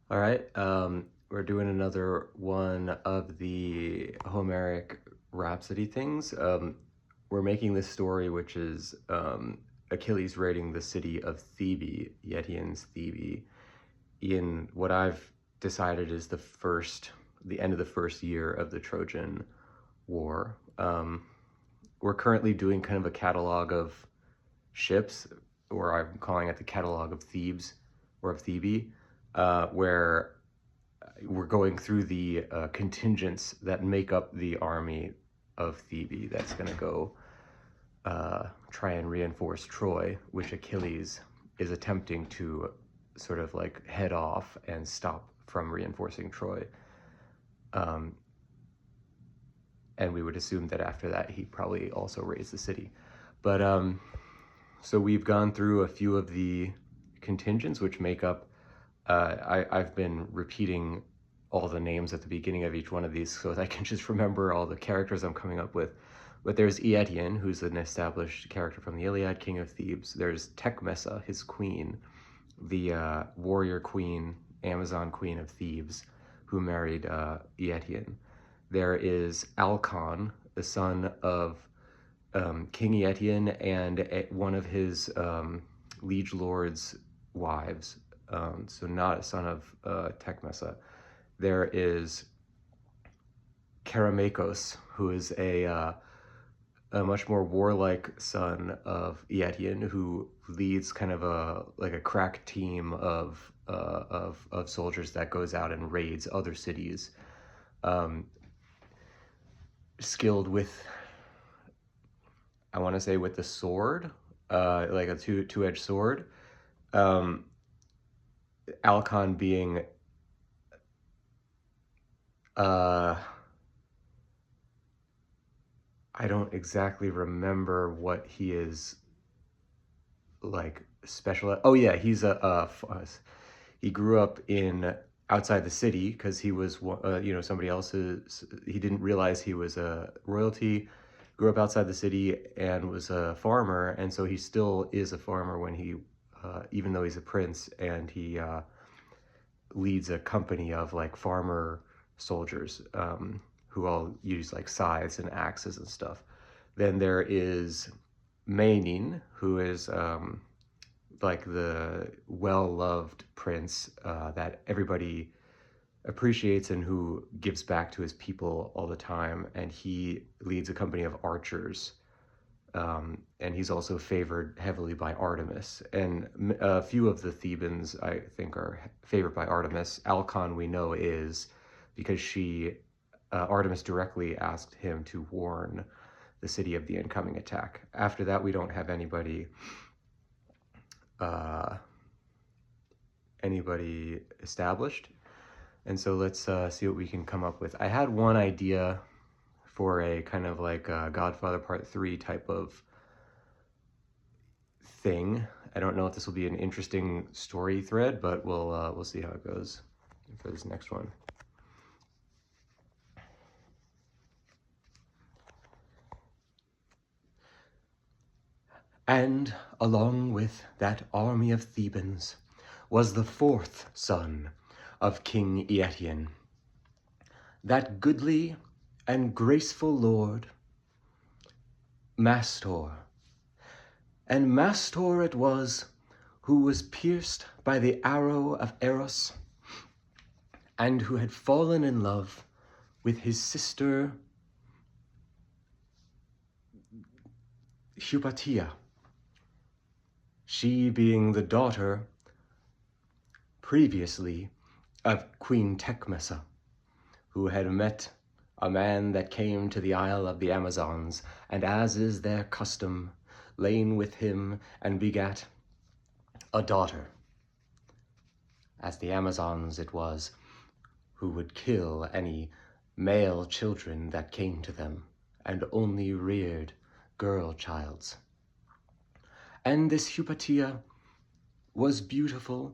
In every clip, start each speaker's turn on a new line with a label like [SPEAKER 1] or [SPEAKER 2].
[SPEAKER 1] All right, we're doing another one of the Homeric Rhapsody things. We're making this story, which is Achilles raiding the city of Thebe, Eëtion's Thebe, in what I've decided is the end of the first year of the Trojan War. We're currently doing kind of a catalog of ships, or I'm calling it the catalog of Thebes, or of Thebe, where we're going through the contingents that make up the army of Thebe that's going to go try and reinforce Troy, which Achilles is attempting to sort of like head off and stop from reinforcing Troy. And we would assume that after that he probably also raised the city. But so we've gone through a few of the contingents which make up, I've been repeating all the names at the beginning of each one of these so that I can just remember all the characters I'm coming up with. But there's Eëtion, who's an established character from the Iliad, king of Thebes. There's Tecmessa, his queen, the warrior queen, Amazon queen of Thebes, who married Eëtion. There is Alcon, the son of King Eëtion and one of his liege lord's wives, so not a son of Tecmessa. There is Keramakos, who is a much more warlike son of Eëtion, who leads kind of a crack team of soldiers that goes out and raids other cities, skilled with, I want to say, with the sword, like a two-edged sword. Alcon being I don't exactly remember what he is like special. Oh yeah, he's he grew up in outside the city because he was somebody else's. He didn't realize he was a royalty. Grew up outside the city and was a farmer, and so he still is a farmer when he, even though he's a prince, and he leads a company of like farmer soldiers who all use like scythes and axes and stuff. Then there is Mainin, who is like the well-loved prince that everybody appreciates and who gives back to his people all the time. And he leads a company of archers. And he's also favored heavily by Artemis. And a few of the Thebans, I think, are favored by Artemis. Alcon, we know, is because Artemis directly asked him to warn the city of the incoming attack. After that, we don't have anybody established. And so let's see what we can come up with. I had one idea for a kind of like Godfather Part 3 type of thing. I don't know if this will be an interesting story thread, but we'll see how it goes for this next one. And along with that army of Thebans was the fourth son of King Eëtion, that goodly and graceful lord, MASTOR. And MASTOR it was who was pierced by the arrow of Eros, and who had fallen in love with his sister Hypatia, she being the daughter previously of Queen Tecmessa, who had met a man that came to the Isle of the Amazons, and as is their custom, lain with him and begat a daughter. As the Amazons it was, who would kill any male children that came to them, and only reared girl childs. And this Hypatia was beautiful,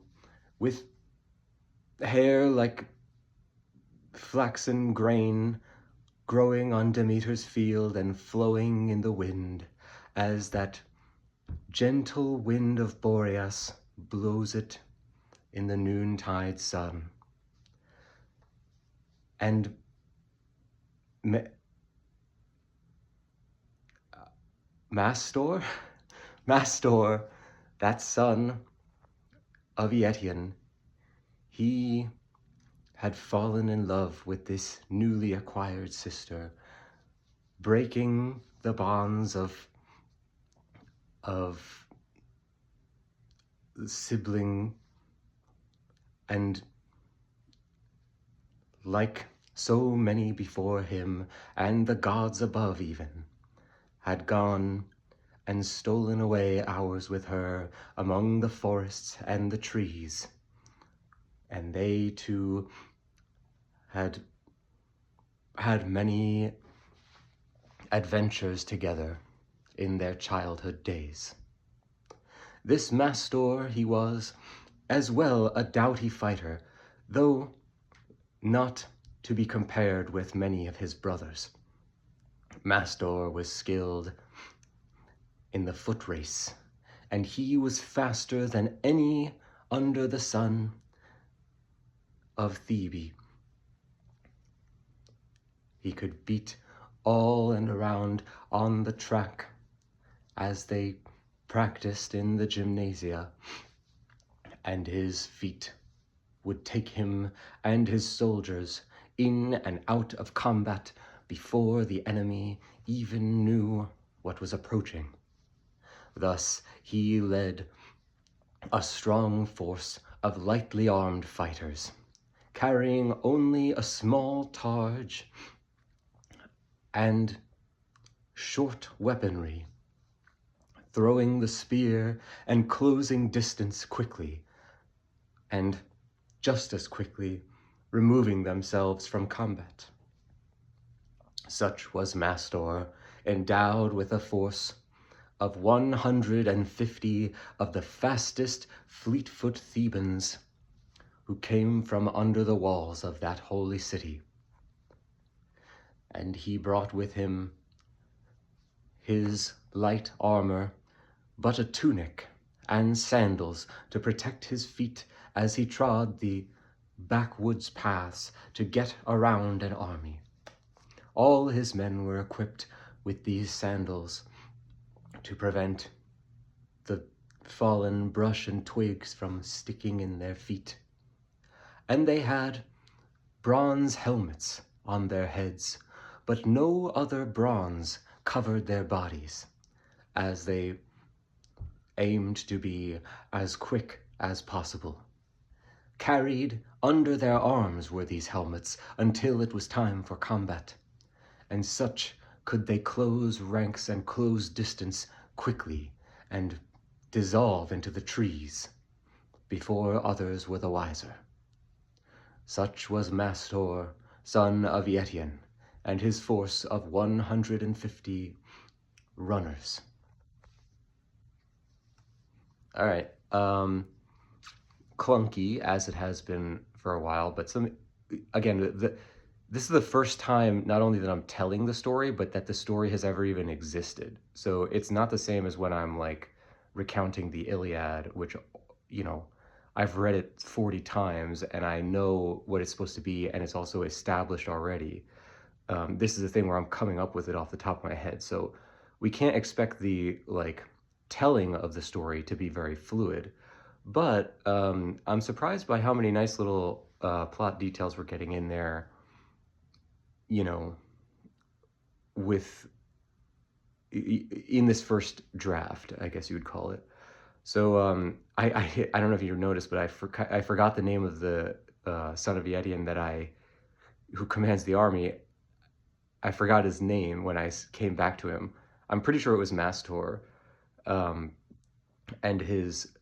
[SPEAKER 1] with hair like flaxen grain, growing on Demeter's field and flowing in the wind, as that gentle wind of Boreas blows it in the noontide sun. And Mastor, Mastor, that son of Eëtion, he had fallen in love with this newly acquired sister, breaking the bonds of sibling, and like so many before him, and the gods above even, had gone and stolen away hours with her among the forests and the trees. And they too had had many adventures together in their childhood days. This Mastor, he was as well a doughty fighter, though not to be compared with many of his brothers. Mastor was skilled in the foot race, and he was faster than any under the sun of Thebe. He could beat all and around on the track as they practiced in the gymnasia, and his feet would take him and his soldiers in and out of combat before the enemy even knew what was approaching. Thus he led a strong force of lightly armed fighters, carrying only a small targe and short weaponry, throwing the spear and closing distance quickly, and just as quickly removing themselves from combat. Such was Mastor, endowed with a force of 150 of the fastest fleet-foot Thebans who came from under the walls of that holy city. And he brought with him his light armor, but a tunic and sandals to protect his feet as he trod the backwoods paths to get around an army. All his men were equipped with these sandals to prevent the fallen brush and twigs from sticking in their feet. And they had bronze helmets on their heads, but no other bronze covered their bodies, as they aimed to be as quick as possible. Carried under their arms were these helmets until it was time for combat, and such could they close ranks and close distance quickly and dissolve into the trees before others were the wiser. Such was Mastor, son of Eëtion, and his force of 150 runners. All right, clunky as it has been for a while, but this is the first time not only that I'm telling the story, but that the story has ever even existed. So it's not the same as when I'm like recounting the Iliad, which, you know, I've read it 40 times and I know what it's supposed to be, and it's also established already. This is the thing where I'm coming up with it off the top of my head. So we can't expect the like telling of the story to be very fluid, but I'm surprised by how many nice little plot details we're getting in there, you know, in this first draft, I guess you would call it. So I don't know if you noticed, but I forgot the name of the son of Eëtion who commands the army. I forgot his name when I came back to him. I'm pretty sure it was Mastor, and his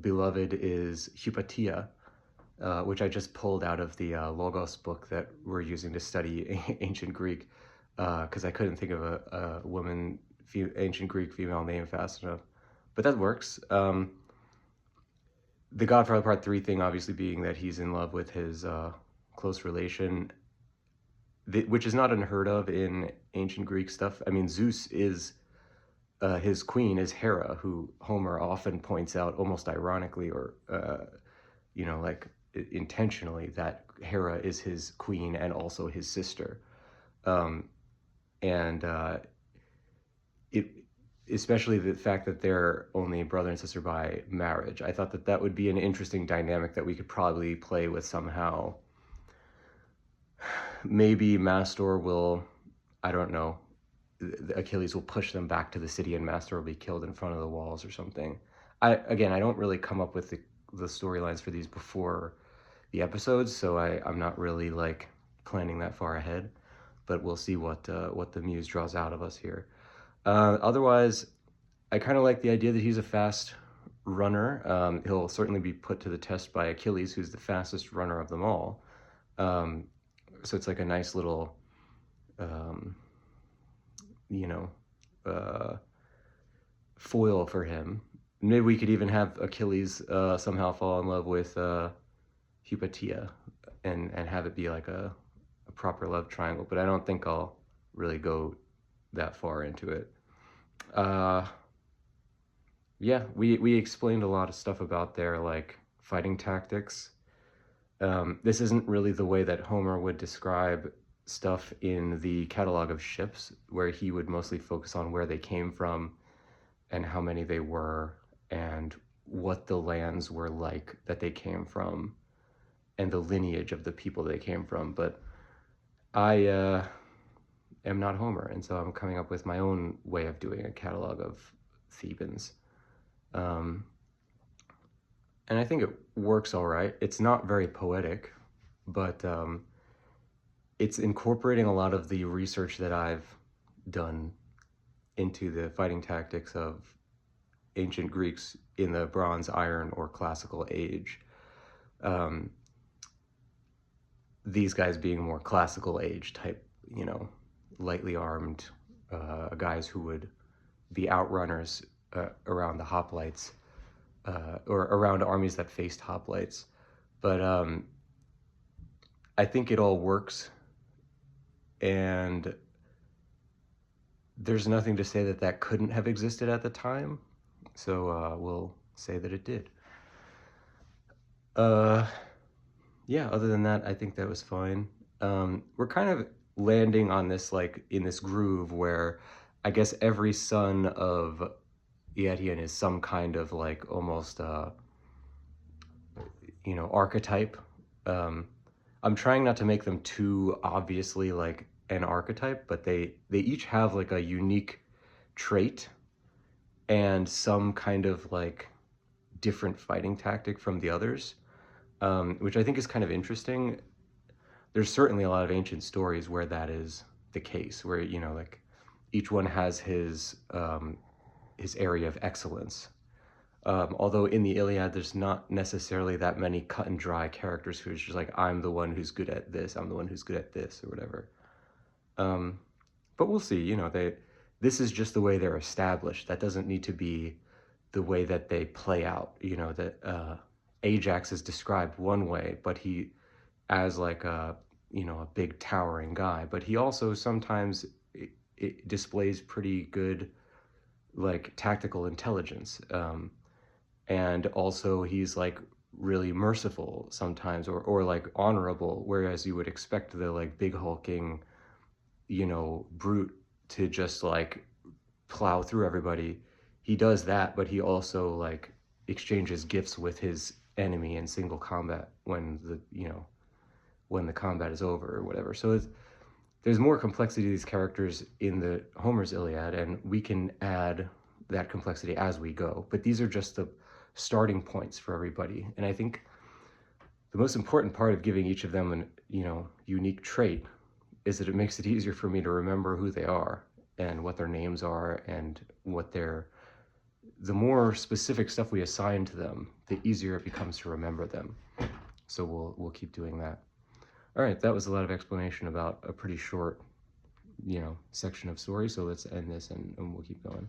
[SPEAKER 1] beloved is Hypatia, which I just pulled out of the Logos book that we're using to study ancient Greek, because I couldn't think of a ancient Greek female name fast enough. But that works. The Godfather Part 3 thing obviously being that he's in love with his close relation, which is not unheard of in ancient Greek stuff. I mean, Zeus is, his queen is Hera, who Homer often points out almost ironically, or, you know, like intentionally that Hera is his queen and also his sister. Um, and it, especially the fact that they're only brother and sister by marriage. I thought that that would be an interesting dynamic that we could probably play with somehow. Maybe MASTOR will, I don't know, Achilles will push them back to the city and MASTOR will be killed in front of the walls or something. I don't really come up with the storylines for these before the episodes, so I'm not really like planning that far ahead, but we'll see what the muse draws out of us here. Otherwise, I kind of like the idea that he's a fast runner. He'll certainly be put to the test by Achilles, who's the fastest runner of them all. So it's like a nice little, um, you know, foil for him. Maybe we could even have Achilles somehow fall in love with Hypatia and have it be like a proper love triangle, but I don't think I'll really go that far into it. Yeah, we explained a lot of stuff about their like fighting tactics. This isn't really the way that Homer would describe stuff in the catalog of ships, where he would mostly focus on where they came from and how many they were and what the lands were like that they came from and the lineage of the people they came from. But I am not Homer, and so I'm coming up with my own way of doing a catalog of Thebans. And I think it works all right. It's not very poetic, but it's incorporating a lot of the research that I've done into the fighting tactics of ancient Greeks in the Bronze, Iron, or Classical Age. These guys being more Classical Age type, you know, lightly armed guys who would be outrunners around the hoplites, or around armies that faced hoplites. But I think it all works, and there's nothing to say that that couldn't have existed at the time, so we'll say that it did. Yeah, other than that, I think that was fine. We're kind of landing on this, like, in this groove where I guess every son of Eëtion is some kind of, like, almost, you know, archetype. I'm trying not to make them too obviously, like, an archetype, but they each have, like, a unique trait and some kind of, like, different fighting tactic from the others, which I think is kind of interesting. There's certainly a lot of ancient stories where that is the case, where, you know, like, each one has his area of excellence. Although in the Iliad, there's not necessarily that many cut and dry characters who's just like, I'm the one who's good at this, I'm the one who's good at this, or whatever. But we'll see, you know, this is just the way they're established. That doesn't need to be the way that they play out, you know, that Ajax is described one way, but he, as like a, you know, a big towering guy, but he also sometimes it displays pretty good, like, tactical intelligence. And also he's like really merciful sometimes, or like honorable, whereas you would expect the like big hulking, you know, brute to just like plow through everybody. He does that, but he also like exchanges gifts with his enemy in single combat when the, you know, when the combat is over or whatever. So there's more complexity to these characters in the Homer's Iliad, and we can add that complexity as we go. But these are just the starting points for everybody. And I think the most important part of giving each of them an, you know, unique trait is that it makes it easier for me to remember who they are and what their names are and what the more specific stuff we assign to them, the easier it becomes to remember them. So we'll keep doing that. All right, that was a lot of explanation about a pretty short, you know, section of story. So let's end this and we'll keep going.